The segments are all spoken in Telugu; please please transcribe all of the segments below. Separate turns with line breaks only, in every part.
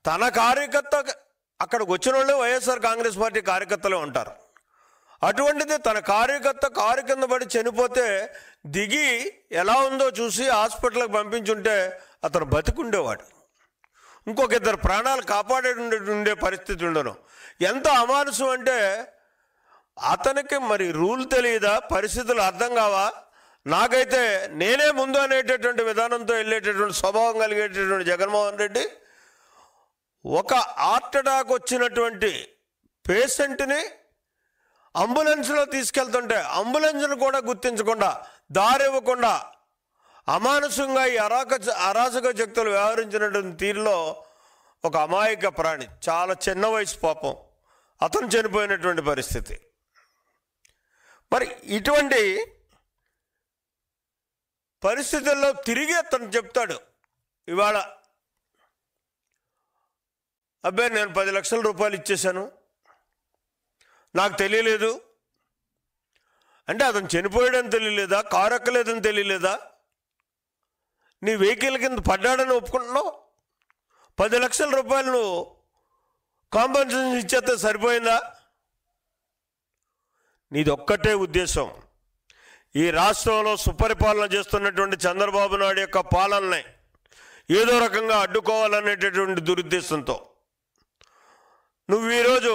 తన కార్యకర్త అక్కడికి వచ్చిన వాళ్ళు వైఎస్ఆర్ కాంగ్రెస్ పార్టీ కార్యకర్తలే ఉంటారు. అటువంటిది తన కార్యకర్త కారు కింద పడి చనిపోతే దిగి ఎలా ఉందో చూసి హాస్పిటల్కి పంపించుంటే అతను బతికుండేవాడు. ఇంకొక ఇద్దరు ప్రాణాలు కాపాడే పరిస్థితి ఉండను. ఎంత అమానుషం అంటే అతనికి మరి రూల్ తెలియదా, పరిస్థితులు అర్థం కావా? నాకైతే నేనే ముందు అనేటటువంటి విధానంతో వెళ్ళేటటువంటి స్వభావం కలిగేటటువంటి జగన్మోహన్ రెడ్డి ఒక హార్ట్ అటాక్ వచ్చినటువంటి పేషెంట్ని అంబులెన్స్లో తీసుకెళ్తుంటే అంబులెన్స్ను కూడా గుర్తించకుండా, దారి ఇవ్వకుండా అమానుషంగా ఈ అరాచక శక్తులు వ్యవహరించినటువంటి తీరులో ఒక అమాయక ప్రాణి, చాలా చిన్న వయసు పాపం, అతను చనిపోయినటువంటి పరిస్థితి. మరి ఇటువంటి పరిస్థితుల్లో తిరిగి అతను చెప్తాడు ఇవాళ, అబ్బాయి నేను 10 లక్షల రూపాయలు ఇచ్చేశాను, నాకు తెలియలేదు అంటే అతను చనిపోయాడని తెలియలేదా, కారు ఎక్కలేదని తెలియలేదా? నీ వెహికల్ కింద పడ్డాడని ఒప్పుకుంటున్నావు, 10 లక్షల రూపాయలు నువ్వు కాంపెన్సేషన్ ఇచ్చేస్తే సరిపోయిందా? నీది ఒక్కటే ఉద్దేశం, ఈ రాష్ట్రంలో సుపరిపాలన చేస్తున్నటువంటి చంద్రబాబు నాయుడు యొక్క పాలనని ఏదో రకంగా అడ్డుకోవాలనేటటువంటి దురుద్దేశంతో నువ్వు ఈరోజు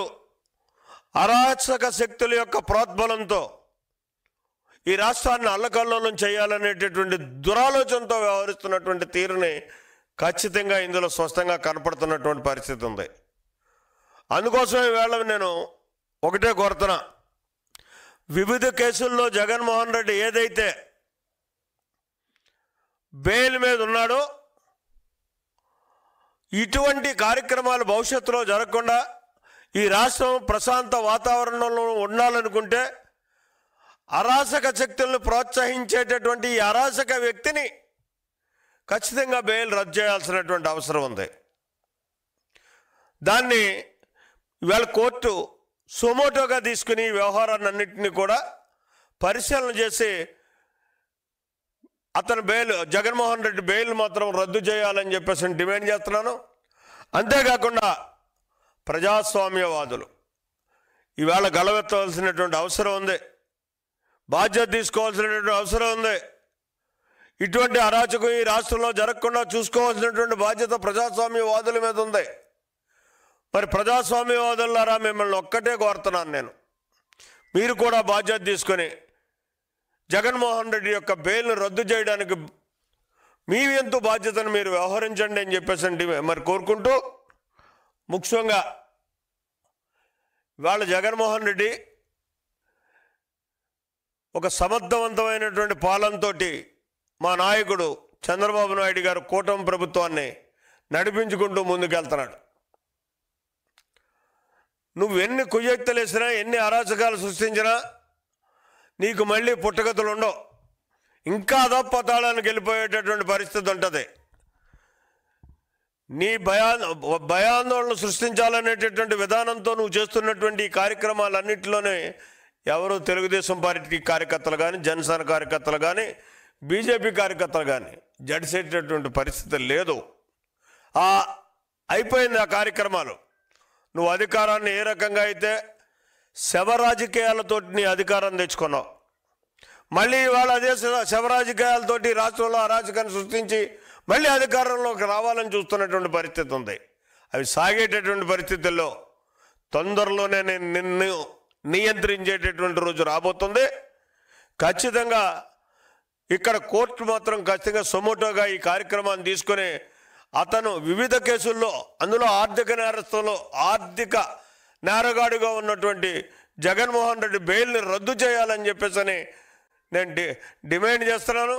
అరాచక శక్తుల యొక్క ప్రోద్బలంతో ఈ రాష్ట్రాన్ని అల్లకల్లోలం చేయాలనేటటువంటి దురాలోచనతో వ్యవహరిస్తున్నటువంటి తీరుని ఖచ్చితంగా ఇందులో స్పష్టంగా కనపడుతున్నటువంటి పరిస్థితి ఉంది. అందుకోసమే ఈవేళ నేను ఒకటే కోరుతున్నా, వివిధ కేసుల్లో జగన్మోహన్ రెడ్డి ఏదైతే బెయిల్ మీద ఉన్నాడో ఇటువంటి కార్యక్రమాలు భవిష్యత్తులో జరగకుండా ఈ రాష్ట్రం ప్రశాంత వాతావరణంలో ఉండాలనుకుంటే అరాచక శక్తులను ప్రోత్సహించేటటువంటి ఈ అరాచక వ్యక్తిని ఖచ్చితంగా బెయిల్ రద్దు చేయాల్సినటువంటి అవసరం ఉంది. దాన్ని ఇవాళ కోర్టు సుమోటోగా తీసుకుని ఈ వ్యవహారాన్నింటినీ కూడా పరిశీలన చేసి అతను బెయిల్, జగన్మోహన్ రెడ్డి బెయిల్ మాత్రం రద్దు చేయాలని చెప్పేసి డిమాండ్ చేస్తున్నాను. అంతేకాకుండా ప్రజాస్వామ్యవాదులు ఇవాళ గలవెత్తవలసినటువంటి అవసరం ఉంది, బాధ్యత తీసుకోవాల్సినటువంటి అవసరం ఉంది. ఇటువంటి అరాచకం ఈ రాష్ట్రంలో జరగకుండా చూసుకోవాల్సినటువంటి బాధ్యత ప్రజాస్వామ్యవాదుల మీద ఉంది. మరి ప్రజాస్వామ్యవాదులారా మిమ్మల్ని ఒక్కటే కోరుతున్నాను నేను, మీరు కూడా బాధ్యత తీసుకొని జగన్మోహన్ రెడ్డి యొక్క బెయిల్ను రద్దు చేయడానికి మీ ఎంతో బాధ్యతను మీరు వ్యవహరించండి అని చెప్పేసి మరి కోరుకుంటూ, ముఖ్యంగా ఇవాళ జగన్మోహన్ రెడ్డి ఒక సమర్థవంతమైనటువంటి పాలనతో మా నాయకుడు చంద్రబాబు నాయుడు గారు కూటమి ప్రభుత్వాన్ని నడిపించుకుంటూ ముందుకెళ్తున్నాడు. నువ్వు ఎన్ని కుయ్యెత్తలేసినా, ఎన్ని అరాచకాలు సృష్టించినా నీకు మళ్ళీ పుట్టగతులు ఉండవు, ఇంకా అధపతాళానికి వెళ్ళిపోయేటటువంటి పరిస్థితి ఉంటుంది. నీ భయాందోళన సృష్టించాలనేటటువంటి విధానంతో నువ్వు చేస్తున్నటువంటి ఈ కార్యక్రమాలన్నింటిలోనే ఎవరు తెలుగుదేశం పార్టీ కార్యకర్తలు కానీ, జనసేన కార్యకర్తలు కానీ, బీజేపీ కార్యకర్తలు కానీ జడిసేటటువంటి పరిస్థితి లేదు. అయిపోయింది ఆ కార్యక్రమాలు. నువ్వు అధికారాన్ని ఏ రకంగా అయితే శవ రాజకీయాలతో నీ అధికారం తెచ్చుకున్నావు, మళ్ళీ ఇవాళ అదే శవ రాజకీయాలతోటి రాష్ట్రంలో అరాచకాన్ని సృష్టించి మళ్ళీ అధికారంలోకి రావాలని చూస్తున్నటువంటి పరిస్థితి ఉంది. అవి సాగేటటువంటి పరిస్థితుల్లో తొందరలోనే నిన్ను నియంత్రించేటటువంటి రోజు రాబోతుంది. ఖచ్చితంగా ఇక్కడ కోర్టు మాత్రం ఖచ్చితంగా సుమోటోగా ఈ కార్యక్రమాన్ని తీసుకొని అతను వివిధ కేసుల్లో, అందులో ఆర్థిక నేరస్తుల్లో ఆర్థిక నేరగాడుగా ఉన్నటువంటి జగన్మోహన్ రెడ్డి బెయిల్ని రద్దు చేయాలని చెప్పేసి నేను డిమాండ్ చేస్తున్నాను.